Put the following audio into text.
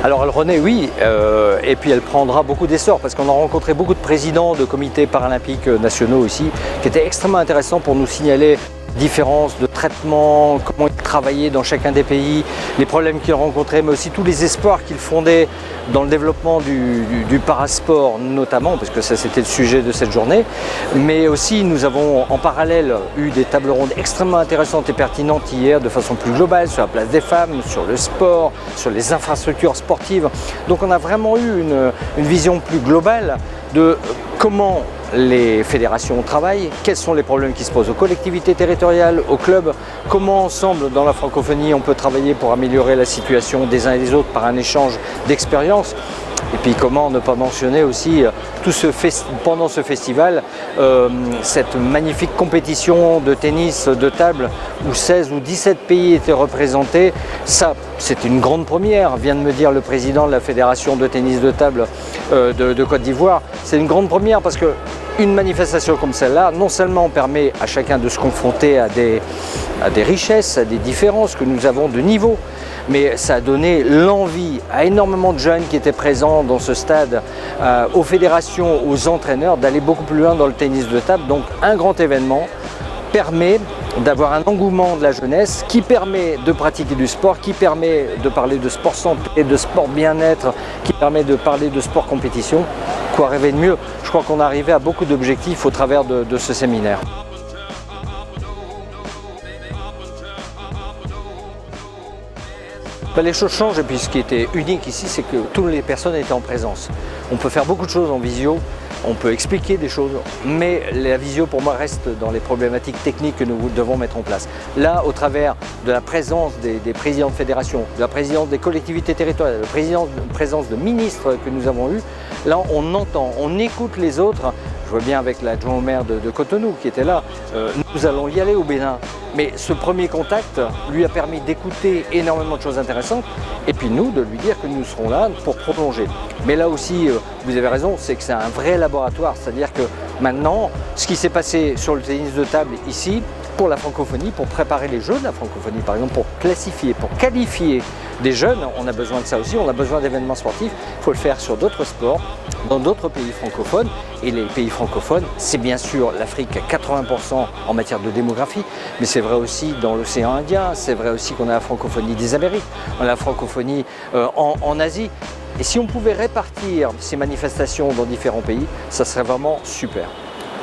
Alors elle renaît, oui, et puis elle prendra beaucoup d'essor parce qu'on a rencontré beaucoup de présidents de comités paralympiques nationaux ici qui étaient extrêmement intéressants pour nous signaler différences de traitement, comment ils travaillaient dans chacun des pays, les problèmes qu'ils rencontraient, mais aussi tous les espoirs qu'ils fondaient dans le développement du parasport notamment, parce que ça c'était le sujet de cette journée. Mais aussi nous avons en parallèle eu des tables rondes extrêmement intéressantes et pertinentes hier de façon plus globale sur la place des femmes, sur le sport, sur les infrastructures sportives. Donc on a vraiment eu une vision plus globale de comment les fédérations travaillent, quels sont les problèmes qui se posent aux collectivités territoriales, aux clubs, comment ensemble dans la francophonie on peut travailler pour améliorer la situation des uns et des autres par un échange d'expériences. Et puis comment ne pas mentionner aussi pendant ce festival cette magnifique compétition de tennis de table où 16 ou 17 pays étaient représentés. Ça, c'est une grande première, vient de me dire le président de la fédération de tennis de table de Côte d'Ivoire. C'est une grande première parce que une manifestation comme celle-là, non seulement permet à chacun de se confronter à des richesses, à des différences que nous avons de niveau, mais ça a donné l'envie à énormément de jeunes qui étaient présents dans ce stade, aux fédérations, aux entraîneurs, d'aller beaucoup plus loin dans le tennis de table. Donc un grand événement permet d'avoir un engouement de la jeunesse qui permet de pratiquer du sport, qui permet de parler de sport santé, de sport bien-être, qui permet de parler de sport compétition. Quoi rêver de mieux? Je crois qu'on est arrivé à beaucoup d'objectifs au travers de ce séminaire. Les choses changent et puis ce qui était unique ici, c'est que toutes les personnes étaient en présence. On peut faire beaucoup de choses en visio, on peut expliquer des choses, mais la visio pour moi reste dans les problématiques techniques que nous devons mettre en place. Là, au travers de la présence des présidents de fédération, de la présence des collectivités territoriales, de la présence de ministres que nous avons eus, là on entend, on écoute les autres. Je vois bien avec l'adjoint au maire de Cotonou qui était là, nous allons y aller au Bénin. Mais ce premier contact lui a permis d'écouter énormément de choses intéressantes et puis nous de lui dire que nous serons là pour prolonger. Mais là aussi, vous avez raison, c'est que c'est un vrai laboratoire, c'est-à-dire que maintenant, ce qui s'est passé sur le tennis de table ici, pour la francophonie, pour préparer les Jeux de la francophonie, par exemple, pour classifier, pour qualifier des jeunes, on a besoin de ça aussi, on a besoin d'événements sportifs, il faut le faire sur d'autres sports, dans d'autres pays francophones. Et les pays francophones, c'est bien sûr l'Afrique à 80% en matière de démographie, mais c'est vrai aussi dans l'océan Indien, c'est vrai aussi qu'on a la francophonie des Amériques, on a la francophonie en Asie. Et si on pouvait répartir ces manifestations dans différents pays, ça serait vraiment super.